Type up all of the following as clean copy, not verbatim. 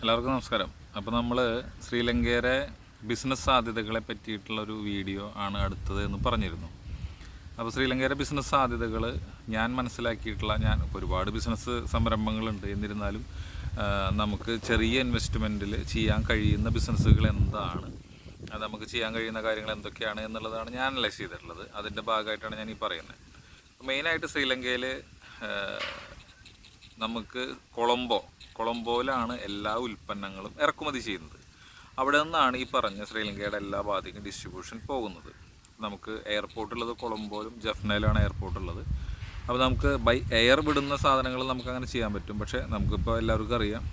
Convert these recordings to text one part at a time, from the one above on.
എല്ലാവർക്കും നമസ്കാരം. അപ്പോൾ നമ്മൾ ശ്രീലങ്കയിലെ ബിസിനസ് സാധ്യതകളെ പറ്റിയിട്ടുള്ളൊരു വീഡിയോ ആണ് അടുത്തത് എന്ന് പറഞ്ഞിരുന്നു. അപ്പോൾ ശ്രീലങ്കയിലെ ബിസിനസ് സാധ്യതകൾ ഞാൻ മനസ്സിലാക്കിയിട്ടുള്ള, ഞാൻ ഒരുപാട് ബിസിനസ് സംരംഭങ്ങളുണ്ട്, എന്നിരുന്നാലും നമുക്ക് ചെറിയ ഇൻവെസ്റ്റ്മെൻറ്റിൽ ചെയ്യാൻ കഴിയുന്ന ബിസിനസ്സുകൾ എന്താണ്, അത് നമുക്ക് ചെയ്യാൻ കഴിയുന്ന കാര്യങ്ങൾ എന്തൊക്കെയാണ് എന്നുള്ളതാണ് ഞാൻ അനലൈസ് ചെയ്തിട്ടുള്ളത്. അതിൻ്റെ ഭാഗമായിട്ടാണ് ഞാൻ ഈ പറയുന്നത്. മെയിനായിട്ട് ശ്രീലങ്കയിൽ നമുക്ക് കൊളംബോയിലാണ് എല്ലാ ഉൽപ്പന്നങ്ങളും ഇറക്കുമതി ചെയ്യുന്നത്. അവിടെ നിന്നാണ് ഈ പറഞ്ഞ ശ്രീലങ്കയുടെ എല്ലാ ഭാഗത്തേക്കും ഡിസ്ട്രിബ്യൂഷൻ പോകുന്നത്. നമുക്ക് എയർപോർട്ടുള്ളത് കൊളംബോയിലും ജഫ്നയിലാണ് എയർപോർട്ടുള്ളത്. അപ്പോൾ നമുക്ക് ബൈ എയർ വിടുന്ന സാധനങ്ങൾ നമുക്കങ്ങനെ ചെയ്യാൻ പറ്റും. പക്ഷേ നമുക്കിപ്പോൾ എല്ലാവർക്കും അറിയാം,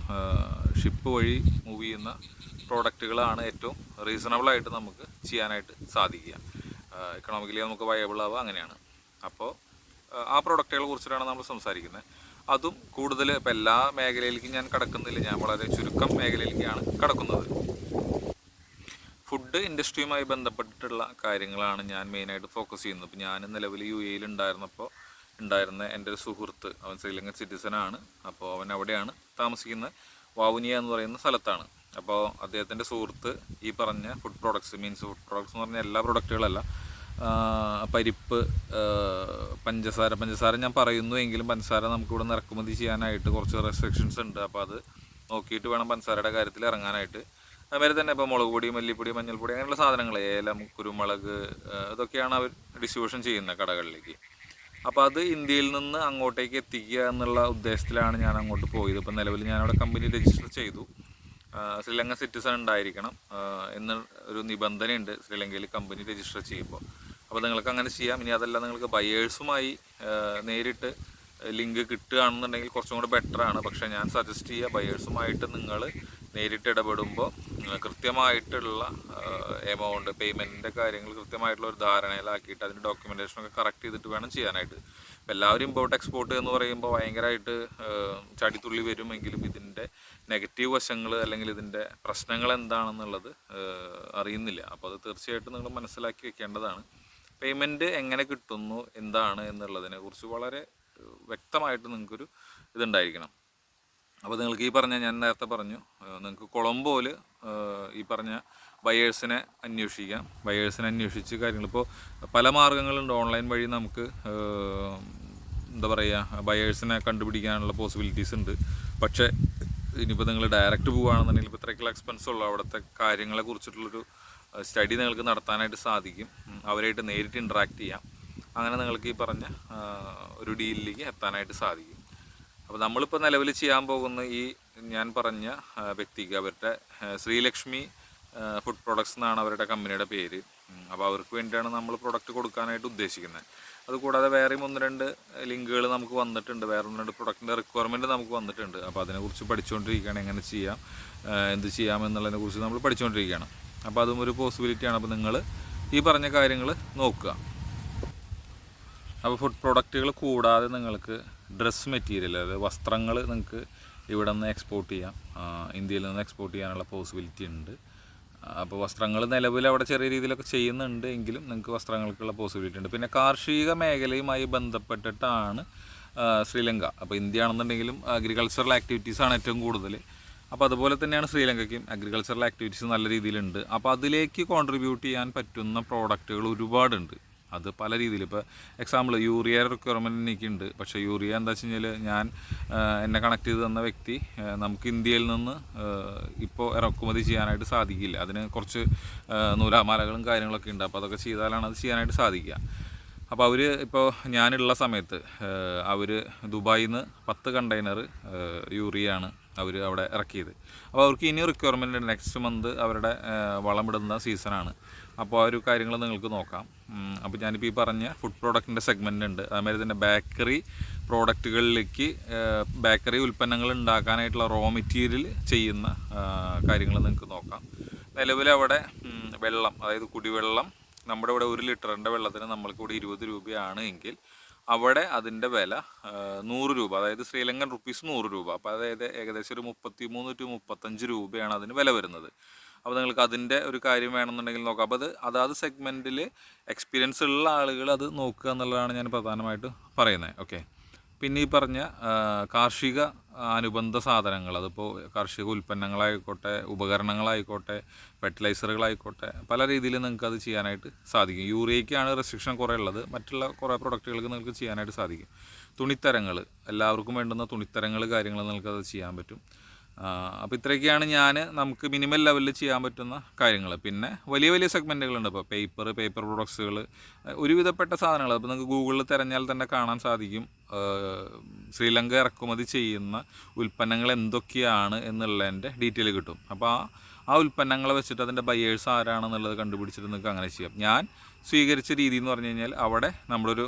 ഷിപ്പ് വഴി മൂവ് ചെയ്യുന്ന പ്രോഡക്റ്റുകളാണ് ഏറ്റവും റീസണബിളായിട്ട് നമുക്ക് ചെയ്യാനായിട്ട് സാധിക്കുക. എക്കണോമിക്കലി നമുക്ക് വയബിൾ ആവുക അങ്ങനെയാണ്. അപ്പോൾ ആ പ്രോഡക്റ്റുകളെ കുറിച്ചിട്ടാണ് നമ്മൾ സംസാരിക്കുന്നത്. അതും കൂടുതൽ ഇപ്പോൾ എല്ലാ മേഖലയിലേക്കും ഞാൻ കടക്കുന്നില്ല, ഞാൻ വളരെ ചുരുക്കം മേഖലയിലേക്കാണ് കടക്കുന്നത്. ഫുഡ് ഇൻഡസ്ട്രിയുമായി ബന്ധപ്പെട്ടിട്ടുള്ള കാര്യങ്ങളാണ് ഞാൻ മെയിനായിട്ട് ഫോക്കസ് ചെയ്യുന്നത്. ഇപ്പോൾ ഞാൻ നിലവിൽ UAE ഉണ്ടായിരുന്ന എൻ്റെ ഒരു സുഹൃത്ത്, അവൻ ശ്രീലങ്കൻ സിറ്റിസനാണ്. അപ്പോൾ അവൻ അവിടെയാണ് താമസിക്കുന്നത്, വാവുനിയ എന്ന് പറയുന്ന സ്ഥലത്താണ്. അപ്പോൾ അദ്ദേഹത്തിൻ്റെ സുഹൃത്ത് ഈ പറഞ്ഞ ഫുഡ് പ്രോഡക്ട്സ് എന്ന് പറഞ്ഞാൽ എല്ലാ പ്രൊഡക്റ്റുകളല്ല, പരിപ്പ്, പഞ്ചസാര ഞാൻ പറയുന്നു എങ്കിലും പഞ്ചസാര നമുക്കിവിടെ നിന്ന് ഇറക്കുമതി ചെയ്യാനായിട്ട് കുറച്ച് റെസ്ട്രിക്ഷൻസ് ഉണ്ട്. അപ്പോൾ അത് നോക്കിയിട്ട് വേണം പഞ്ചസാരയുടെ കാര്യത്തിൽ ഇറങ്ങാനായിട്ട്. അതുമാതിരി തന്നെ ഇപ്പോൾ മുളക് പൊടി, മല്ലിപ്പൊടി, മഞ്ഞൾപ്പൊടി, അങ്ങനെയുള്ള സാധനങ്ങൾ, ഏലം, കുരുമുളക്, ഇതൊക്കെയാണ് അവർ ഡിസ്ട്രിബ്യൂഷൻ ചെയ്യുന്നത് കടകളിലേക്ക്. അപ്പോൾ അത് ഇന്ത്യയിൽ നിന്ന് അങ്ങോട്ടേക്ക് എത്തിക്കുക എന്നുള്ള ഉദ്ദേശത്തിലാണ് ഞാൻ അങ്ങോട്ട് പോയത്. ഇപ്പോൾ നിലവിൽ ഞാനവിടെ കമ്പനി രജിസ്റ്റർ ചെയ്തു. ശ്രീലങ്ക സിറ്റിസൺ ഉണ്ടായിരിക്കണം എന്ന ഒരു നിബന്ധനയുണ്ട് ശ്രീലങ്കയിൽ കമ്പനി രജിസ്റ്റർ ചെയ്യുമ്പോൾ. അപ്പോൾ നിങ്ങൾക്ക് അങ്ങനെ ചെയ്യാം. ഇനി അതല്ല, നിങ്ങൾക്ക് ബയേഴ്സുമായി നേരിട്ട് ലിങ്ക് കിട്ടുകയാണെന്നുണ്ടെങ്കിൽ കുറച്ചും കൂടെ ബെറ്ററാണ്. പക്ഷേ ഞാൻ സജസ്റ്റ് ചെയ്യുക, ബയേഴ്സുമായിട്ട് നിങ്ങൾ നേരിട്ട് ഇടപെടുമ്പോൾ കൃത്യമായിട്ടുള്ള എമൗണ്ട്, പേയ്മെൻറ്റിൻ്റെ കാര്യങ്ങൾ കൃത്യമായിട്ടുള്ള ഒരു ധാരണയിലാക്കിയിട്ട് അതിൻ്റെ ഡോക്യുമെൻറ്റേഷനൊക്കെ കറക്റ്റ് ചെയ്തിട്ട് വേണം ചെയ്യാനായിട്ട്. ഇപ്പോൾ എല്ലാവരും ഇമ്പോർട്ട് എക്സ്പോർട്ട് എന്ന് പറയുമ്പോൾ ഭയങ്കരമായിട്ട് ചടിത്തുള്ളി വരുമെങ്കിലും ഇതിൻ്റെ നെഗറ്റീവ് വശങ്ങൾ അല്ലെങ്കിൽ ഇതിൻ്റെ പ്രശ്നങ്ങൾ എന്താണെന്നുള്ളത് അറിയുന്നില്ല. അപ്പോൾ അത് തീർച്ചയായിട്ടും നിങ്ങൾ മനസ്സിലാക്കി വെക്കേണ്ടതാണ്. പേയ്മെൻറ്റ് എങ്ങനെ കിട്ടുന്നു, എന്താണ് എന്നുള്ളതിനെ കുറിച്ച് വളരെ വ്യക്തമായിട്ട് നിങ്ങൾക്കൊരു ഇതുണ്ടായിരിക്കണം. അപ്പോൾ നിങ്ങൾക്ക് ഈ പറഞ്ഞ, ഞാൻ നേരത്തെ പറഞ്ഞു, നിങ്ങൾക്ക് കൊളംബോയിൽ ഈ പറഞ്ഞ ബയേഴ്സിനെ അന്വേഷിച്ച് കാര്യങ്ങൾ, ഇപ്പോൾ പല മാർഗ്ഗങ്ങളുണ്ട്. ഓൺലൈൻ വഴി നമുക്ക് എന്താ പറയുക, ബയേഴ്സിനെ കണ്ടുപിടിക്കാനുള്ള പോസിബിലിറ്റീസ് ഉണ്ട്. പക്ഷേ ഇനിയിപ്പോൾ നിങ്ങൾ ഡയറക്റ്റ് പോവുകയാണെന്നുണ്ടെങ്കിൽ ഇപ്പോൾ ഇത്രയ്ക്കുള്ള എക്സ്പെൻസ് ഉള്ളൂ, അവിടുത്തെ കാര്യങ്ങളെ കുറിച്ചിട്ടുള്ളൊരു സ്റ്റഡി നിങ്ങൾക്ക് നടത്താനായിട്ട് സാധിക്കും. അവരായിട്ട് നേരിട്ട് ഇൻട്രാക്ട് ചെയ്യാം. അങ്ങനെ നിങ്ങൾക്ക് ഈ പറഞ്ഞ ഒരു ഡീലിലേക്ക് എത്താനായിട്ട് സാധിക്കും. അപ്പോൾ നമ്മളിപ്പോൾ നിലവിൽ ചെയ്യാൻ പോകുന്ന ഈ ഞാൻ പറഞ്ഞ വ്യക്തിക്ക്, അവരുടെ ശ്രീലക്ഷ്മി ഫുഡ് പ്രോഡക്ട്സ് എന്നാണ് അവരുടെ കമ്പനിയുടെ പേര്. അപ്പോൾ അവർക്ക് വേണ്ടിയാണ് നമ്മൾ പ്രൊഡക്റ്റ് കൊടുക്കാനായിട്ട് ഉദ്ദേശിക്കുന്നത്. അതുകൂടാതെ വേറെയും 1-2 ലിങ്കുകൾ നമുക്ക് വന്നിട്ടുണ്ട്, വേറെ 1-2 പ്രൊഡക്റ്റിൻ്റെ റിക്വയർമെൻറ്റ് നമുക്ക് വന്നിട്ടുണ്ട്. അപ്പോൾ അതിനെക്കുറിച്ച് പഠിച്ചുകൊണ്ടിരിക്കുകയാണ്, എങ്ങനെ ചെയ്യാം, എന്ത് ചെയ്യാമെന്നുള്ളതിനെ കുറിച്ച് നമ്മൾ പഠിച്ചുകൊണ്ടിരിക്കുകയാണ്. അപ്പോൾ അതും ഒരു പോസിബിലിറ്റിയാണ്. അപ്പോൾ നിങ്ങൾ ഈ പറഞ്ഞ കാര്യങ്ങൾ നോക്കുക. അപ്പോൾ ഫുഡ് പ്രോഡക്റ്റുകൾ കൂടാതെ നിങ്ങൾക്ക് ഡ്രസ് മെറ്റീരിയൽ, അതായത് വസ്ത്രങ്ങൾ നിങ്ങൾക്ക് ഇവിടെ നിന്ന് എക്സ്പോർട്ട് ചെയ്യാം, ഇന്ത്യയിൽ നിന്ന് എക്സ്പോർട്ട് ചെയ്യാനുള്ള പോസിബിലിറ്റി ഉണ്ട്. അപ്പോൾ വസ്ത്രങ്ങൾ നിലവിൽ അവിടെ ചെറിയ രീതിയിലൊക്കെ ചെയ്യുന്നുണ്ട് എങ്കിലും നിങ്ങൾക്ക് വസ്ത്രങ്ങൾക്കുള്ള പോസിബിലിറ്റി ഉണ്ട്. പിന്നെ കാർഷിക മേഖലയുമായി ബന്ധപ്പെട്ടിട്ടാണ് ശ്രീലങ്ക. അപ്പോൾ ഇന്ത്യ ആണെന്നുണ്ടെങ്കിലും അഗ്രികൾച്ചറൽ ആക്ടിവിറ്റീസാണ് ഏറ്റവും കൂടുതൽ. അപ്പോൾ അതുപോലെ തന്നെയാണ് ശ്രീലങ്കയ്ക്കും അഗ്രികൾച്ചറൽ ആക്ടിവിറ്റീസ് നല്ല രീതിയിലുണ്ട്. അപ്പോൾ അതിലേക്ക് കോൺട്രിബ്യൂട്ട് ചെയ്യാൻ പറ്റുന്ന പ്രോഡക്റ്റുകൾ ഒരുപാടുണ്ട്. അത് പല രീതിയിൽ, ഇപ്പോൾ എക്സാമ്പിൾ യൂറിയ റിക്വയർമെൻറ്റ് എനിക്കുണ്ട്. പക്ഷേ യൂറിയ എന്താ വെച്ച് കഴിഞ്ഞാൽ, എന്നെ കണക്ട് ചെയ്ത് തന്ന വ്യക്തി, നമുക്ക് ഇന്ത്യയിൽ നിന്ന് ഇപ്പോൾ ഇറക്കുമതി ചെയ്യാനായിട്ട് സാധിക്കില്ല. അതിന് കുറച്ച് നൂലാമാലകളും കാര്യങ്ങളൊക്കെ ഉണ്ട്. അപ്പോൾ അതൊക്കെ ചെയ്താലാണ് അത് ചെയ്യാനായിട്ട് സാധിക്കുക. അപ്പോൾ അവർ ഇപ്പോൾ ഞാനുള്ള സമയത്ത് അവർ ദുബായിൽ നിന്ന് 10 കണ്ടെയ്നർ യൂറിയാണ് അവർ അവിടെ ഇറക്കിയത്. അപ്പോൾ അവർക്ക് ഇനി റിക്വയർമെൻറ്റ് ഉണ്ട്. നെക്സ്റ്റ് മന്ത് അവരുടെ വളമിടുന്ന സീസണാണ്. അപ്പോൾ ആ ഒരു കാര്യങ്ങൾ നിങ്ങൾക്ക് നോക്കാം. അപ്പോൾ ഞാനിപ്പോൾ ഈ പറഞ്ഞ ഫുഡ് പ്രോഡക്റ്റിൻ്റെ സെഗ്മെൻ്റ് ഉണ്ട്. അതുമാതിരി തന്നെ ബേക്കറി പ്രോഡക്റ്റുകളിലേക്ക്, ബേക്കറി ഉൽപ്പന്നങ്ങൾ ഉണ്ടാക്കാനായിട്ടുള്ള റോ മെറ്റീരിയൽ ചെയ്യുന്ന കാര്യങ്ങൾ നിങ്ങൾക്ക് നോക്കാം. നിലവിൽ അവിടെ വെള്ളം, അതായത് കുടിവെള്ളം, നമ്മുടെ ഇവിടെ 1 ലിറ്ററിൻ്റെ വെള്ളത്തിന് നമ്മൾക്ക് ഇവിടെ 20 രൂപയാണ് എങ്കിൽ അവിടെ അതിൻ്റെ വില 100 രൂപ, അതായത് ശ്രീലങ്കൻ റുപ്പീസ് 100 രൂപ. അപ്പോൾ അതായത് ഏകദേശം ഒരു 33 to 35 രൂപയാണ് അതിന് വില വരുന്നത്. അപ്പോൾ നിങ്ങൾക്ക് അതിൻ്റെ ഒരു കാര്യം വേണമെന്നുണ്ടെങ്കിൽ നോക്കാം. അപ്പോൾ അതാത് സെഗ്മെൻറ്റിൽ എക്സ്പീരിയൻസ് ഉള്ള ആളുകൾ അത് നോക്കുക എന്നുള്ളതാണ് ഞാൻ പ്രധാനമായിട്ട് പറയുന്നത്. ഓക്കെ, പിന്നെ ഈ പറഞ്ഞ കാർഷിക അനുബന്ധ സാധനങ്ങൾ, അതിപ്പോൾ കാർഷിക ഉൽപ്പന്നങ്ങളായിക്കോട്ടെ, ഉപകരണങ്ങളായിക്കോട്ടെ, ഫെർട്ടിലൈസറുകളായിക്കോട്ടെ, പല രീതിയിൽ നിങ്ങൾക്ക് അത് ചെയ്യാനായിട്ട് സാധിക്കും. യൂറിയയ്ക്കാണ് റെസ്ട്രിക്ഷൻ കുറേ ഉള്ളത്, മറ്റുള്ള കുറേ പ്രൊഡക്റ്റുകൾക്ക് നിങ്ങൾക്ക് ചെയ്യാനായിട്ട് സാധിക്കും. തുണിത്തരങ്ങൾ, എല്ലാവർക്കും വേണ്ടുന്ന തുണിത്തരങ്ങൾ കാര്യങ്ങൾ നിങ്ങൾക്കത് ചെയ്യാൻ പറ്റും. അപ്പോൾ ഇത്രയൊക്കെയാണ് നമുക്ക് മിനിമം ലെവലിൽ ചെയ്യാൻ പറ്റുന്ന കാര്യങ്ങൾ. പിന്നെ വലിയ വലിയ സെഗ്മെൻറ്റുകളുണ്ട്. ഇപ്പോൾ പേപ്പർ പ്രൊഡക്ട്സുകൾ, ഒരുവിധപ്പെട്ട സാധനങ്ങൾ. അപ്പോൾ നിങ്ങൾക്ക് ഗൂഗിളിൽ തിരഞ്ഞാൽ തന്നെ കാണാൻ സാധിക്കും ശ്രീലങ്ക ഇറക്കുമതി ചെയ്യുന്ന ഉൽപ്പന്നങ്ങൾ എന്തൊക്കെയാണ് എന്നുള്ളതിൻ്റെ ഡീറ്റെയിൽ കിട്ടും. അപ്പോൾ ആ ഉൽപ്പന്നങ്ങളെ വെച്ചിട്ട് അതിൻ്റെ ബയേഴ്സ് ആരാണെന്നുള്ളത് കണ്ടുപിടിച്ചിട്ട് നിങ്ങൾക്ക് അങ്ങനെ ചെയ്യാം. ഞാൻ സ്വീകരിച്ച രീതി എന്ന് പറഞ്ഞു കഴിഞ്ഞാൽ, അവിടെ നമ്മളൊരു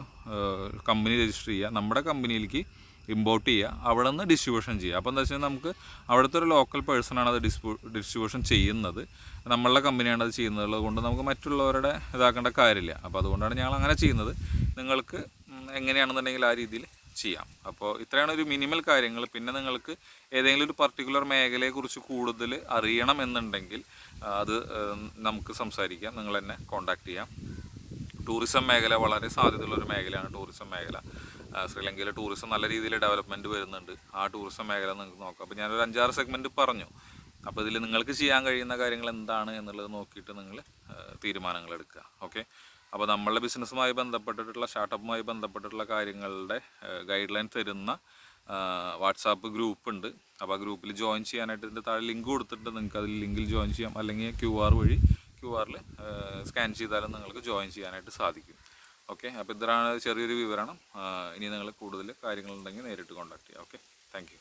കമ്പനി രജിസ്റ്റർ ചെയ്യുക, നമ്മുടെ കമ്പനിയിലേക്ക് ഇമ്പോർട്ട് ചെയ്യുക, അവിടെ നിന്ന് ഡിസ്ട്രിബ്യൂഷൻ ചെയ്യുക. അപ്പോൾ എന്താ വെച്ചാൽ നമുക്ക് അവിടുത്തെ ഒരു ലോക്കൽ പേഴ്സണാണ് അത് ഡിസ്ട്രിബ്യൂഷൻ ചെയ്യുന്നത്, നമ്മളുടെ കമ്പനിയാണ് അത് ചെയ്യുന്നത് കൊണ്ട് നമുക്ക് മറ്റുള്ളവരുടെ ഇതാക്കേണ്ട കാര്യമില്ല. അപ്പോൾ അതുകൊണ്ടാണ് ഞങ്ങൾ അങ്ങനെ ചെയ്യുന്നത്. നിങ്ങൾക്ക് എങ്ങനെയാണെന്നുണ്ടെങ്കിൽ ആ രീതിയിൽ ചെയ്യാം. അപ്പോൾ ഇത്രയാണ് ഒരു മിനിമൽ കാര്യങ്ങൾ. പിന്നെ നിങ്ങൾക്ക് ഏതെങ്കിലും ഒരു പർട്ടിക്കുലർ മേഖലയെക്കുറിച്ച് കൂടുതൽ അറിയണം എന്നുണ്ടെങ്കിൽ അത് നമുക്ക് സംസാരിക്കാം, നിങ്ങൾ എന്നെ കോൺടാക്റ്റ് ചെയ്യാം. ടൂറിസം മേഖല വളരെ സാധ്യതയുള്ളൊരു മേഖലയാണ് ടൂറിസം മേഖല. ശ്രീലങ്കയിലെ ടൂറിസം നല്ല രീതിയിൽ ഡെവലപ്മെൻറ്റ് വരുന്നുണ്ട്. ആ ടൂറിസം മേഖല നിങ്ങൾക്ക് നോക്കാം. അപ്പോൾ ഞാനൊരു 5-6 സെഗ്മെൻറ്റ് പറഞ്ഞു. അപ്പോൾ ഇതിൽ നിങ്ങൾക്ക് ചെയ്യാൻ കഴിയുന്ന കാര്യങ്ങൾ എന്താണ് എന്നുള്ളത് നോക്കിയിട്ട് നിങ്ങൾ തീരുമാനങ്ങൾ എടുക്കുക. ഓക്കെ. അപ്പോൾ നമ്മളുടെ ബിസിനസ്സുമായി ബന്ധപ്പെട്ടിട്ടുള്ള, സ്റ്റാർട്ടപ്പുമായി ബന്ധപ്പെട്ടിട്ടുള്ള കാര്യങ്ങളുടെ ഗൈഡ് ലൈൻ തരുന്ന വാട്സാപ്പ് ഗ്രൂപ്പ് ഉണ്ട്. അപ്പോൾ ആ ഗ്രൂപ്പിൽ ജോയിൻ ചെയ്യാനായിട്ട് ഇതിൻ്റെ താഴെ ലിങ്ക് കൊടുത്തിട്ട് നിങ്ങൾക്ക് അതിൽ ലിങ്കിൽ ജോയിൻ ചെയ്യാം. അല്ലെങ്കിൽ QR വഴി QR സ്കാൻ ചെയ്താലും നിങ്ങൾക്ക് ജോയിൻ ചെയ്യാനായിട്ട് സാധിക്കും. ഓക്കെ. അപ്പോൾ ഇതാണ് ചെറിയൊരു വിവരണം. ഇനി നിങ്ങൾ കൂടുതൽ കാര്യങ്ങളുണ്ടെങ്കിൽ നേരിട്ട് കോൺടാക്ട് ചെയ്യാം. ഓക്കെ. Thank you.